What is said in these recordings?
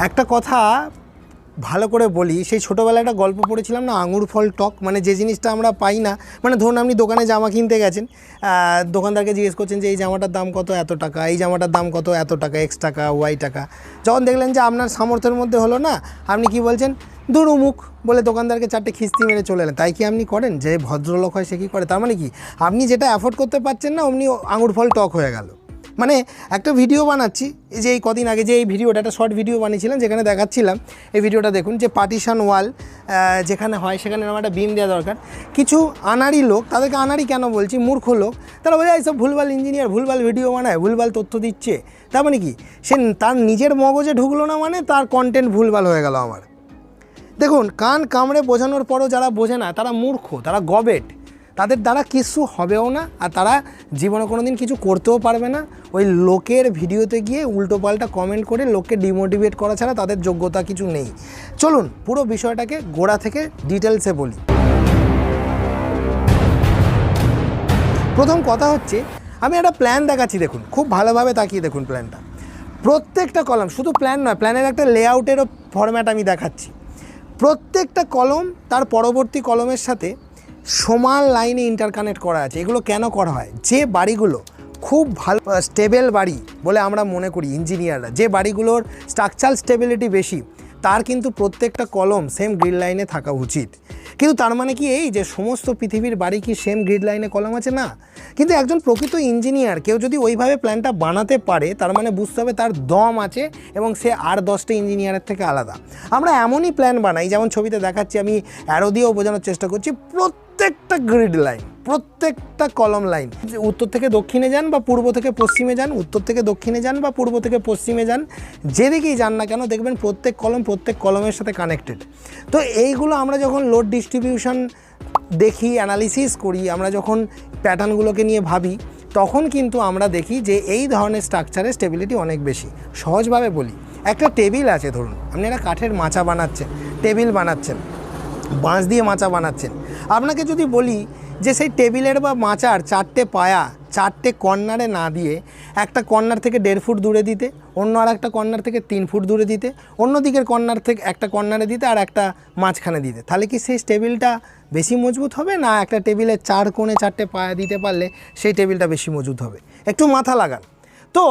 একটা কথা ভালো করে বলি, সেই ছোটোবেলায় একটা গল্প পড়েছিলাম না, আঙুর ফল টক। মানে যে জিনিসটা আমরা পাই না, মানে ধরুন আপনি দোকানে জামা কিনতে গেছেন, দোকানদারকে জিজ্ঞেস করছেন যে এই জামাটার দাম কত, এত টাকা, এই জামাটার দাম কত, এত টাকা, এক্স টাকা, ওয়াই টাকা। যখন দেখলেন যে আপনার সামর্থ্যের মধ্যে হলো না, আপনি কি বলছেন, দূর মুখ বলে দোকানদারকে 4টে খিস্তি মেরে চলে এলেন। তাই কি আপনি করেন? যে ভদ্রলোক হয় সে কি করে? তার মানে কি, আপনি যেটা অ্যাফোর্ড করতে পারছেন না অমনি আঙুর ফল টক হয়ে গেল। মানে একটা ভিডিও বানাচ্ছি, এই যে এই কদিন আগে যে এই ভিডিওটা, একটা শর্ট ভিডিও বানিয়েছিলাম যেখানে দেখাচ্ছিলাম, এই ভিডিওটা দেখুন, যে পার্টিশন ওয়াল যেখানে হয় সেখানে আমার একটা বিম দেওয়া দরকার। কিছু আনাড়ি লোক, তাদেরকে আনাড়ি কেন বলছি, মূর্খ লোক, তারা বলে এইসব ভুলভাল ইঞ্জিনিয়ার, ভুলভাল ভিডিও বানায়, ভুলভাল তথ্য দিচ্ছে। তার মানে কি, সে তার নিজের মগজে ঢুকলো না, মানে তার কন্টেন্ট ভুলভাল হয়ে গেল আমার। দেখুন, কান কামড়ে বোঝানোর পরও যারা বোঝে না তারা মূর্খ, তারা গবেট, তাদের দ্বারা কিছু হবেও না, আর তারা জীবনে কোনো দিন কিছু করতেও পারবে না। ওই লোকের ভিডিওতে গিয়ে উল্টোপাল্টা কমেন্ট করে লোককে ডিমোটিভেট করা ছাড়া তাদের যোগ্যতা কিছু নেই। চলুন পুরো বিষয়টাকে গোড়া থেকে ডিটেলসে বলি। প্রথম কথা হচ্ছে, আমি একটা প্ল্যান দেখাচ্ছি, দেখুন খুব ভালোভাবে তাকিয়ে দেখুন প্ল্যানটা। প্রত্যেকটা কলাম, শুধু প্ল্যান নয়, প্ল্যানের একটা লেআউটেরও ফরম্যাট আমি দেখাচ্ছি। প্রত্যেকটা কলম তার পরবর্তী কলমের সাথে সমান লাইনে ইন্টারকানেক্ট করা আছে। এগুলো কেন করা হয়? যে বাড়িগুলো খুব ভালো স্টেবল বাড়ি বলে আমরা মনে করি ইঞ্জিনিয়াররা, যে বাড়িগুলোর স্ট্রাকচারাল স্টেবিলিটি বেশি, তার কিন্তু প্রত্যেকটা কলম সেম গ্রিড লাইনে থাকা উচিত। কিন্তু তার মানে কি এই যে সমস্ত পৃথিবীর বাড়ি কি সেম গ্রিড লাইনে কলম আছে? না। কিন্তু একজন প্রকৃত ইঞ্জিনিয়ার কেউ যদি ওইভাবে প্ল্যানটা বানাতে পারে, তার মানে বুঝতে হবে তার দম আছে এবং সে আর 10টা ইঞ্জিনিয়ারের থেকে আলাদা। আমরা এমনই প্ল্যান বানাই, যেমন ছবিতে দেখাচ্ছি, আমি অ্যারো দিয়েও বোঝানোর চেষ্টা করছি, প্রত্যেকটা গ্রিড লাইন, প্রত্যেকটা কলম লাইন, উত্তর থেকে দক্ষিণে যান বা পূর্ব থেকে পশ্চিমে যান, উত্তর থেকে দক্ষিণে যান বা পূর্ব থেকে পশ্চিমে যান, যেদিকেই যান না কেন দেখবেন প্রত্যেক কলম প্রত্যেক কলমের সাথে কানেক্টেড। তো এইগুলো আমরা যখন লোড ডিস্ট্রিবিউশন দেখি, অ্যানালিসিস করি, আমরা যখন প্যাটার্নগুলোকে নিয়ে ভাবি, তখন কিন্তু আমরা দেখি যে এই ধরনের স্ট্রাকচারের স্টেবিলিটি অনেক বেশি। সহজভাবে বলি, একটা টেবিল আছে, ধরুন আপনি একটা কাঠের মাচা বানাচ্ছেন, টেবিল বানাচ্ছেন, বাঁশ দিয়ে মাচা বানাচ্ছেন। আপনাকে যদি বলি যে সেই টেবিলের বা মাচার 4টে পায়া 4টে কর্নারে না দিয়ে একটা কর্নার থেকে 1.5 ফুট দূরে দিতে, অন্য আর একটা কর্নার থেকে 3 ফুট দূরে দিতে, অন্য দিকের কর্নার থেকে একটা কর্নারে দিতে, আর একটা মাঝখানে দিতে, তাহলে কি সেই টেবিলটা বেশি মজবুত হবে, না একটা টেবিলের 4 কোণে 4টে পায়া দিতে পারলে সেই টেবিলটা বেশি মজবুত হবে? একটু মাথা লাগান তো।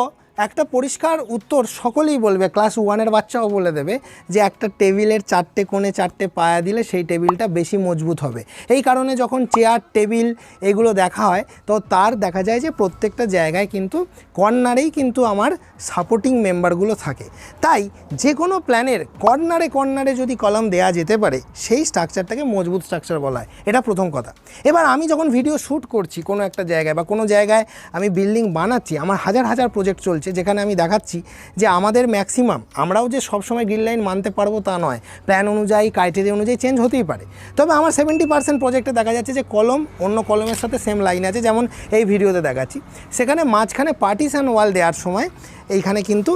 একটা পরিষ্কার উত্তর সকলেই বলবে, ক্লাস 1-এর বাচ্চাও বলে দেবে যে একটা টেবিলের 4টে কোণে 4টে পায়া দিলে সেই টেবিলটা বেশি মজবুত হবে। এই কারণে যখন চেয়ার, টেবিল এগুলো দেখা হয়, তো তার দেখা যায় যে প্রত্যেকটা জায়গায় কিন্তু কর্নারেই কিন্তু আমার সাপোর্টিং মেম্বারগুলো থাকে। তাই যে কোনো প্ল্যানের কর্নারে কর্নারে যদি কলাম দেয়া যেতে পারে, সেই স্ট্রাকচারটাকে মজবুত স্ট্রাকচার বলা হয়। এটা প্রথম কথা। এবার আমি যখন ভিডিও শ্যুট করছি কোনো একটা জায়গায় বা কোনো জায়গায় আমি বিল্ডিং বানাচ্ছি, আমার হাজার হাজার প্রজেক্ট চলছে, যেখানে আমি দেখাচ্ছি যে আমাদের ম্যাক্সিমাম, আমরাও যে সবসময় গ্রিড লাইন মানতে পারবো তা নয়, প্ল্যান অনুযায়ী, ক্রাইটেরিয়া অনুযায়ী চেঞ্জ হতেই পারে। তবে আমার 70% প্রজেক্টে দেখা যাচ্ছে যে কলম অন্য কলমের সাথে সেম লাইন আছে, যেমন এই ভিডিওতে দেখাচ্ছি। সেখানে মাঝখানে পার্টিশন ওয়াল দেওয়ার সময় এইখানে কিন্তু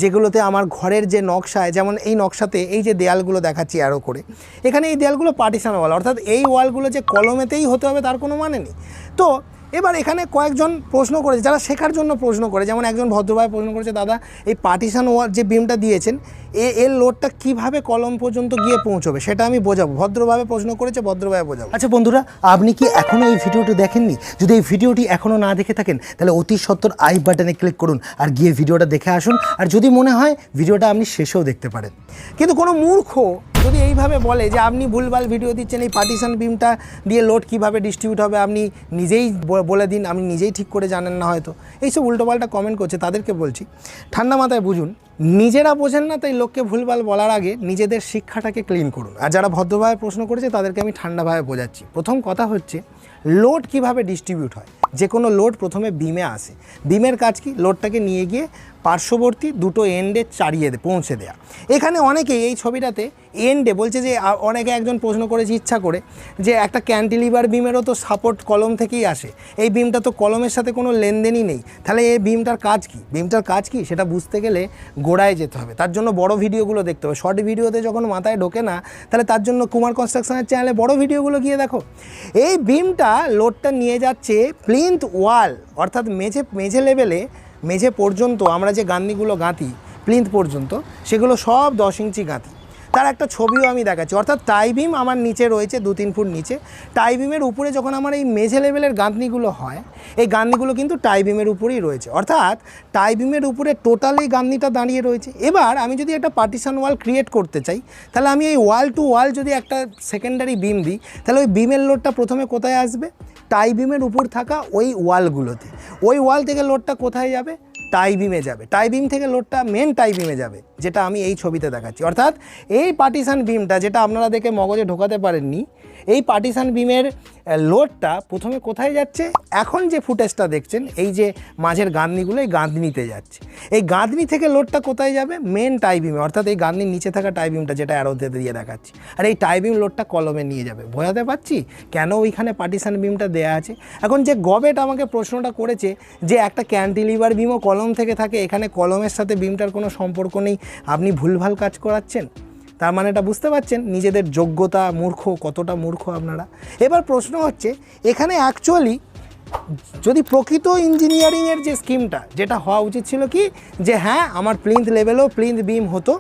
যেগুলোতে আমার ঘরের যে নকশায়, যেমন এই নকশাতে এই যে দেয়ালগুলো দেখাচ্ছি অ্যারো করে, এখানে এই দেয়ালগুলো পার্টিশন ওয়াল, অর্থাৎ এই ওয়ালগুলো যে কলমেতেই হতে হবে তার কোনো মানে নেই। তো এবার এখানে কয়েকজন প্রশ্ন করেছে, যারা শেখার জন্য প্রশ্ন করে, যেমন একজন ভদ্রভাবে প্রশ্ন করেছে, দাদা এই পার্টিশন ওয়াল যে বিমটা দিয়েছেন, এর লোডটা কিভাবে কলম পর্যন্ত গিয়ে পৌঁছবে সেটা আমি বোঝাবো। ভদ্রভাবে প্রশ্ন করেছে, ভদ্রভাবে বোঝাবো। আচ্ছা বন্ধুরা, আপনি কি এখনও এই ভিডিওটি দেখেননি? যদি এই ভিডিওটি এখনও না দেখে থাকেন, তাহলে অতি সত্বর আই বাটনে ক্লিক করুন আর গিয়ে ভিডিওটা দেখে আসুন। আর যদি মনে হয় ভিডিওটা আপনি শেষেও দেখতে পারেন। কিন্তু কোনো মূর্খ যদি এইভাবে বলে যে আপনি ভুলভাল ভিডিও দিচ্ছেন, এই পার্টিশন বিমটা দিয়ে লোড কীভাবে ডিস্ট্রিবিউট হবে আপনি নিজেই বলে দিন, আপনি নিজেই ঠিক করে জানেন না হয়তো, এইসব উল্টোপাল্টা কমেন্ট করছে, তাদেরকে বলছি ঠান্ডা মাথায় বুঝুন। নিজেরা বোঝেন না, তাই লোককে ভুলভাল বলার আগে নিজেদের শিক্ষাটাকে ক্লিন করুন। আর যারা ভদ্রভাবে প্রশ্ন করেছে তাদেরকে আমি ঠান্ডাভাবে বোঝাচ্ছি। প্রথম কথা হচ্ছে, লোড কিভাবে ডিস্ট্রিবিউট হয়। যে কোনো লোড প্রথমে বিমে আসে। বিমের কাজ কি? লোডটাকে নিয়ে গিয়ে পার্শ্ববর্তী দুটো এন্ডে পৌঁছে দেয়া। এখানে অনেকেই এই ছবিটাতে এন্ডে বলছে যে, অনেকে একজন প্রশ্ন করেছে ইচ্ছা করে যে একটা ক্যান্টিলিভার বিমেরও তো সাপোর্ট কলম থেকেই আসে, এই বিমটা তো কলমের সাথে কোনো লেনদেনই নেই, তাহলে এই বিমটার কাজ কি? বিমটার কাজ কি সেটা বুঝতে গেলে গোড়ায় যেতে হবে। তার জন্য বড় ভিডিওগুলো দেখতে হবে। শর্ট ভিডিওতে যখন মাথায় ঢোকে না, তাহলে তার জন্য কুমার কনস্ট্রাকশনের চ্যানেলে বড় ভিডিওগুলো গিয়ে দেখো। এই বিমটা লোডটা নিয়ে যাচ্ছে প্লিন্থ ওয়াল, অর্থাৎ মেঝে লেভেলে, মেঝে পর্যন্ত আমরা যে গাঁথনিগুলো গাঁথি, প্লিন্থ পর্যন্ত, সেগুলো সব 10 ইঞ্চি গাঁথি। তার একটা ছবিও আমি দেখাচ্ছি। অর্থাৎ টাই বিম আমার নিচে রয়েছে 2-3 ফুট নিচে। টাই বিমের উপরে যখন আমার এই মেঝে লেভেলের গাঁথনিগুলো হয়, এই গাঁথনিগুলো কিন্তু টাই বিমের উপরেই রয়েছে। অর্থাৎ টাই বিমের উপরে টোটালি গাঁথনিটা দাঁড়িয়ে রয়েছে। এবার আমি যদি একটা পার্টিশন ওয়াল ক্রিয়েট করতে চাই, তাহলে আমি এই ওয়াল টু ওয়াল যদি একটা সেকেন্ডারি বিম দিই, তাহলে ওই বিমের লোডটা প্রথমে কোথায় আসবে? টাই বিমের উপর থাকা ওই ওয়ালগুলোতে। ওই ওয়াল থেকে লোডটা কোথায় যাবে? টাই বিমে যাবে। টাই বিম থেকে লোডটা মেন টাই বিমে যাবে, যেটা আমি এই ছবিতে দেখাচ্ছি। অর্থাৎ এই পার্টিশন বিমটা, যেটা আপনারা দেখে মগজে ঢোকাতে পারেননি, এই পার্টিশন বিমের লোডটা প্রথমে কোথায় যাচ্ছে? এখন যে ফুটেজটা দেখছেন, এই যে মাঝের গাঁথনিগুলো, এই গাঁথনিতে যাচ্ছে। এই গাঁথনি থেকে লোডটা কোথায় যাবে? মেন টাই বিমে। অর্থাৎ এই গাঁথনির নিচে থাকা টাই বিমটা, যেটা অ্যারোতে দিয়ে দেখাচ্ছি। আর এই টাই বিম লোডটা কলমে নিয়ে যাবে। বোঝাতে পারছি কেন ওইখানে পার্টিশন বিমটা দেয়া আছে? এখন যে গবেট আমাকে প্রশ্নটা করেছে যে একটা ক্যান্টিলিভার বিমও কলম থেকে থাকে, এখানে কলমের সাথে বিমটার কোনো সম্পর্ক নেই, আপনি ভুলভাল কাজ করাচ্ছেন। তার মানে এটা বুঝতে পারছেন নিজেদের যোগ্যতা মূর্খ, কতটা মূর্খ আপনারা। এবার প্রশ্ন হচ্ছে এখানে অ্যাকচুয়ালি যদি প্রকৃত ইঞ্জিনিয়ারিংয়ের যে স্কিমটা, যেটা হওয়া উচিত ছিল কি, যে হ্যাঁ আমার প্লিন্থ লেভেলও প্লিন্থ বিম হতো,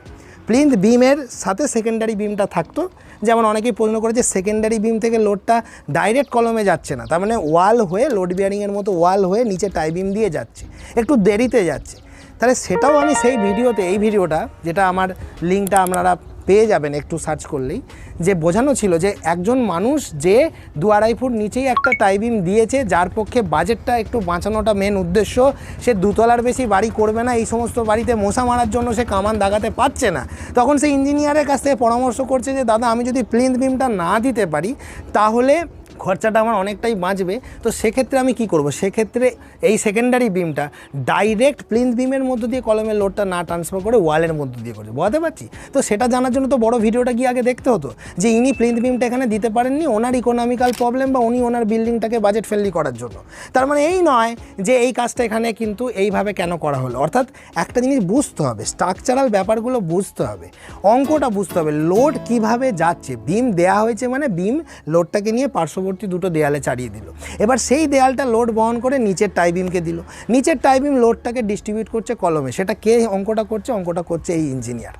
প্লিন্থ বিমের সাথে সেকেন্ডারি বিমটা থাকতো। যেমন অনেকেই প্রশ্ন করেছে সেকেন্ডারি বিম থেকে লোডটা ডাইরেক্ট কলমে যাচ্ছে না, তার মানে ওয়াল হয়ে, লোড বিয়ারিংয়ের মতো ওয়াল হয়ে নিচে টাই বিম দিয়ে যাচ্ছে, একটু দেরিতে যাচ্ছে। তাহলে সেটাও আমি সেই ভিডিওতে, এই ভিডিওটা যেটা আমার লিঙ্কটা আপনারা পেয়ে যাবেন একটু সার্চ করলেই, যে বোঝানো ছিল যে একজন মানুষ যে 2-2.5 ফুট নিচেই একটা টাই বিম দিয়েছে, যার পক্ষে বাজেটটা একটু বাঁচানোটা মেন উদ্দেশ্য, সে 2 তলার বেশি বাড়ি করবে না, এই সমস্ত বাড়িতে মশা মারার জন্য সে কামান দাগাতে পারছে না, তখন সেই ইঞ্জিনিয়ারের কাছ থেকে পরামর্শ করছে যে দাদা আমি যদি প্লিন্থ বিমটা না দিতে পারি তাহলে খরচাটা আমার অনেকটাই বাঁচবে। তো সেক্ষেত্রে আমি কি করব? সেক্ষেত্রে এই সেকেন্ডারি বিমটা ডাইরেক্ট প্লিন্থ বিমের মধ্য দিয়ে কলমের লোডটা না ট্রান্সফার করে ওয়ালের মধ্য দিয়ে করছে। বুঝতে পারছি? তো সেটা জানার জন্য তো বড় ভিডিওটা গিয়ে আগে দেখতে হতো যে ইনি প্লিন্থ বিমটা এখানে দিতে পারেননি, ওনার ইকোনমিক্যাল প্রবলেম, বা উনি ওনার বিল্ডিংটাকে বাজেট ফ্রেন্ডলি করার জন্য। তার মানে এই নয় যে এই কাজটা এখানে কিন্তু এইভাবে কেন করা হলো। অর্থাৎ একটা জিনিস বুঝতে হবে, স্ট্রাকচারাল ব্যাপারগুলো বুঝতে হবে, অঙ্কটা বুঝতে হবে, লোড কিভাবে যাচ্ছে। বিম দেয়া হয়েছে মানে বিম লোডটাকে নিয়ে পার্শ্ববর্তী দুটো দেয়ালে চালিয়ে দিল। এবার সেই দেয়ালটা লোড বহন করে নিচের টাই বিমকে দিল, নিচের টাই বিম লোডটাকে ডিস্ট্রিবিউট করছে কলমে। সেটা কে অঙ্কটা করছে? অঙ্কটা করছে এই ইঞ্জিনিয়ার।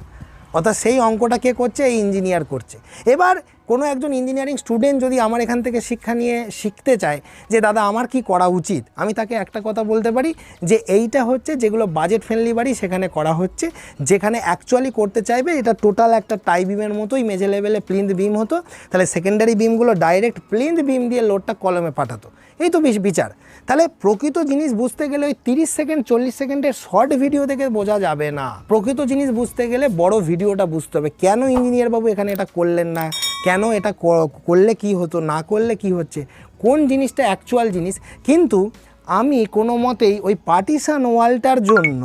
অর্থাৎ সেই অঙ্কটা কে করছে? এই ইঞ্জিনিয়ার করছে। এবার কোনো একজন ইঞ্জিনিয়ারিং স্টুডেন্ট যদি আমার এখান থেকে শিক্ষা নিয়ে শিখতে চায় যে দাদা আমার কি করা উচিত, আমি তাকে একটা কথা বলতে পারি যে এইটা হচ্ছে যেগুলো বাজেট ফ্রেন্ডলি বাড়ি সেখানে করা হচ্ছে। যেখানে অ্যাকচুয়ালি করতে চাইবে এটা টোটাল একটা টাই বিমের মতোই মেঝে লেভেলে প্লিন্থ বিম হতো, তাহলে সেকেন্ডারি বিমগুলো ডাইরেক্ট প্লিন্থ বিম দিয়ে লোডটা কলমে পাঠাতো। এই তো বিচার। তাহলে প্রকৃত জিনিস বুঝতে গেলে ওই 30 সেকেন্ড 40 সেকেন্ডের শর্ট ভিডিও থেকে বোঝা যাবে না। প্রকৃত জিনিস বুঝতে গেলে বড় ভিডিওটা বুঝতে হবে। কেন ইঞ্জিনিয়ার বাবু এখানে এটা করলেন না, কেন এটা করলে কি হতো, না করলে কি হচ্ছে, কোন জিনিসটা অ্যাকচুয়াল জিনিস। কিন্তু আমি কোনো মতেই ওই পার্টিশন ওয়ালটার জন্য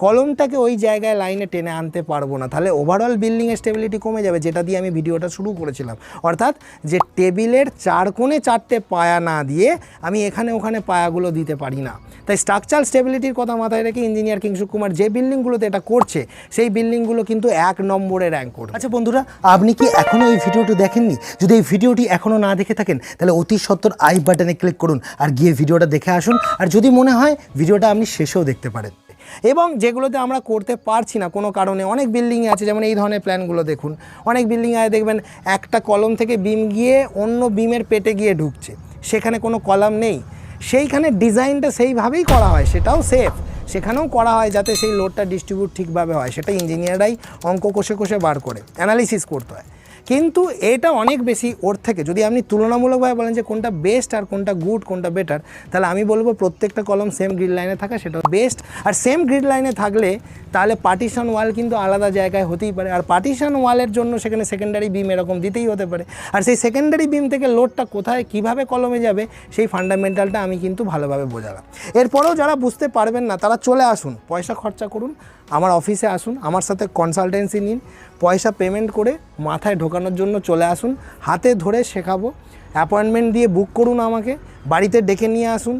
কলমটাকে ওই জায়গায় লাইনে টেনে আনতে পারবো না, তাহলে ওভারঅল বিল্ডিংয়ের স্টেবিলিটি কমে যাবে, যেটা দিয়ে আমি ভিডিওটা শুরু করেছিলাম। অর্থাৎ যে টেবিলের 4 কোণে 4টে পায়া না দিয়ে আমি এখানে ওখানে পায়াগুলো দিতে পারি না। তাই স্ট্রাকচারাল স্টেবিলিটির কথা মাথায় রেখে ইঞ্জিনিয়ার কিংসুক কুমার যে বিল্ডিংগুলোতে এটা করছে সেই বিল্ডিংগুলো কিন্তু 1 নম্বরে র্যাঙ্ক করবে। আচ্ছা বন্ধুরা, আপনি কি এখনও এই ভিডিওটি দেখেননি? যদি এই ভিডিওটি এখনও না দেখে থাকেন তাহলে অতি সত্বর আই বাটনে ক্লিক করুন আর গিয়ে ভিডিওটা দেখে আসুন। আর যদি মনে হয় ভিডিওটা আপনি শেষেও দেখতে পারেন। এবং যেগুলোতে আমরা করতে পারছি না কোনো কারণে, অনেক বিল্ডিংয়ে আছে, যেমন এই ধরনের প্ল্যানগুলো দেখুন, অনেক বিল্ডিংয়ে দেখবেন একটা কলম থেকে বিম গিয়ে অন্য বিমের পেটে গিয়ে ঢুকছে, সেখানে কোনো কলাম নেই, সেইখানে ডিজাইনটা সেইভাবেই করা হয়, সেটাও সেফ, সেখানেও করা হয় যাতে সেই লোডটা ডিস্ট্রিবিউট ঠিকভাবে হয়, সেটা ইঞ্জিনিয়াররাই অঙ্ক কষে কষে বার করে অ্যানালিসিস করতে হয়। কিন্তু এটা অনেক বেশি ওর থেকে যদি আপনি তুলনামূলকভাবে বলেন যে কোনটা বেস্ট আর কোনটা গুড, কোনটা বেটার, তাহলে আমি বলবো প্রত্যেকটা কলম সেম গ্রিড লাইনে থাকা সেটা বেস্ট। আর সেম গ্রিড লাইনে থাকলে তাহলে পার্টিশন ওয়াল কিন্তু আলাদা জায়গায় হতেই পারে, আর পার্টিশন ওয়ালের জন্য সেখানে সেকেন্ডারি বিম এরকম দিতেই হতে পারে। আর সেই সেকেন্ডারি বিম থেকে লোডটা কোথায় কিভাবে কলমে যাবে সেই ফান্ডামেন্টালটা আমি কিন্তু ভালোভাবে বোঝালাম। এরপরেও যারা বুঝতে পারবেন না তারা চলে আসুন, পয়সা খরচা করুন, আমার অফিসে আসুন, আমার সাথে কনসালটেন্সি নিন, পয়সা পেমেন্ট করে মাথায় ঢোকানোর জন্য চলে আসুন, হাতে ধরে শেখাবো, অ্যাপয়েন্টমেন্ট দিয়ে বুক করুন, আমাকে বাড়িতে ডেকে নিয়ে আসুন,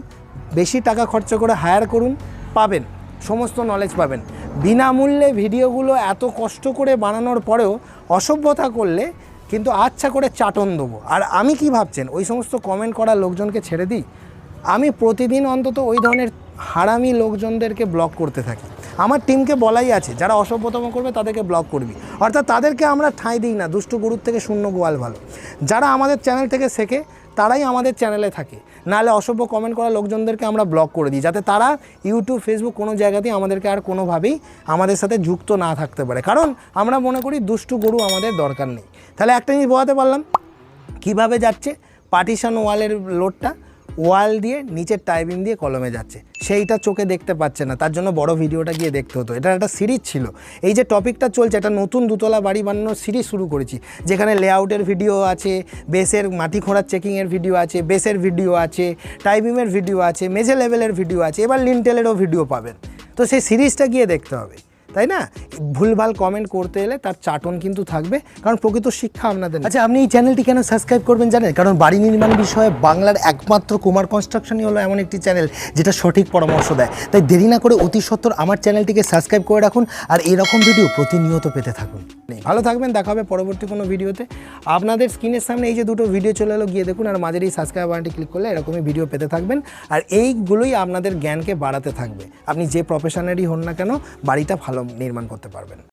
বেশি টাকা খরচা করে হায়ার করুন, পাবেন সমস্ত নলেজ পাবেন। বিনামূল্যে ভিডিওগুলো এত কষ্ট করে বানানোর পরেও অসভ্যতা করলে কিন্তু আচ্ছা করে চাটন দেবো। আর আমি কি ভাবছেন ওই সমস্ত কমেন্ট করা লোকজনকে ছেড়ে দিই? আমি প্রতিদিন অন্তত ওই ধরনের হারামি লোকজনদেরকে ব্লক করতে থাকি। আমার টিমকে বলাই আছে যারা অসভ্যতম করবে তাদেরকে ব্লক করবি, অর্থাৎ তাদেরকে আমরা ঠাঁই দিই না। দুষ্টু গরুর থেকে শূন্য গোয়াল ভালো। যারা আমাদের চ্যানেল থেকে শেখে তারাই আমাদের চ্যানেলে থাকে, নাহলে অসভ্য কমেন্ট করা লোকজনদেরকে আমরা ব্লক করে দিই, যাতে তারা ইউটিউব ফেসবুক কোনো জায়গাতেই আমাদেরকে আর কোনোভাবেই আমাদের সাথে যুক্ত না থাকতে পারে, কারণ আমরা মনে করি দুষ্টু গরু আমাদের দরকার নেই। তাহলে একটা জিনিস বোঝাতে পারলাম কীভাবে যাচ্ছে পার্টিশন ওয়ালের লোডটা, ওয়াল দিয়ে নিচের টাইপিং দিয়ে কলমে যাচ্ছে, সেইটা চোখে দেখতে পাচ্ছে না, তার জন্য বড় ভিডিওটা গিয়ে দেখতে হতো। এটা একটা সিরিজ ছিল, এই যে টপিকটা চলছে, একটা নতুন দুতলা বাড়ি বানানোর সিরিজ শুরু করেছি, যেখানে লেআউটের ভিডিও আছে, বেসের মাটি খোঁড়ার চেকিংয়ের ভিডিও আছে, বেসের ভিডিও আছে, টাইপিংয়ের ভিডিও আছে, মেঝে লেভেলের ভিডিও আছে, এবার লিন্টেলেরও ভিডিও পাবেন। তো সেই সিরিজটা গিয়ে দেখতে হবে, তাই না? ভুলভাল কমেন্ট করতে এলে তার চাটন কিন্তু থাকবে, কারণ প্রকৃত শিক্ষা আপনাদের। আচ্ছা, আপনি এই চ্যানেলটি কেন সাবস্ক্রাইব করবেন জানেন? কারণ বাড়ি নির্মাণ বিষয়ে বাংলার একমাত্র কুমার কনস্ট্রাকশনই হলো এমন একটি চ্যানেল যেটা সঠিক পরামর্শ দেয়। তাই দেরি না করে অতি সত্বর আমার চ্যানেলটিকে সাবস্ক্রাইব করে রাখুন আর এরকম ভিডিও প্রতিনিয়ত পেতে থাকুন। ভালো থাকবেন, দেখা হবে পরবর্তী কোনো ভিডিওতে। আপনাদের স্ক্রিনের সামনে এই যে দুটো ভিডিও চলে এলো, গিয়ে দেখুন, আর মাঝের এই সাবস্ক্রাইব বাটনটি ক্লিক করলে এরকমই ভিডিও পেতে থাকবেন। আর এইগুলোই আপনাদের জ্ঞানকে বাড়াতে থাকবে। আপনি যে প্রফেশনেরই হন না কেন, বাড়িটা ভালো নির্মাণ করতে পারবেন।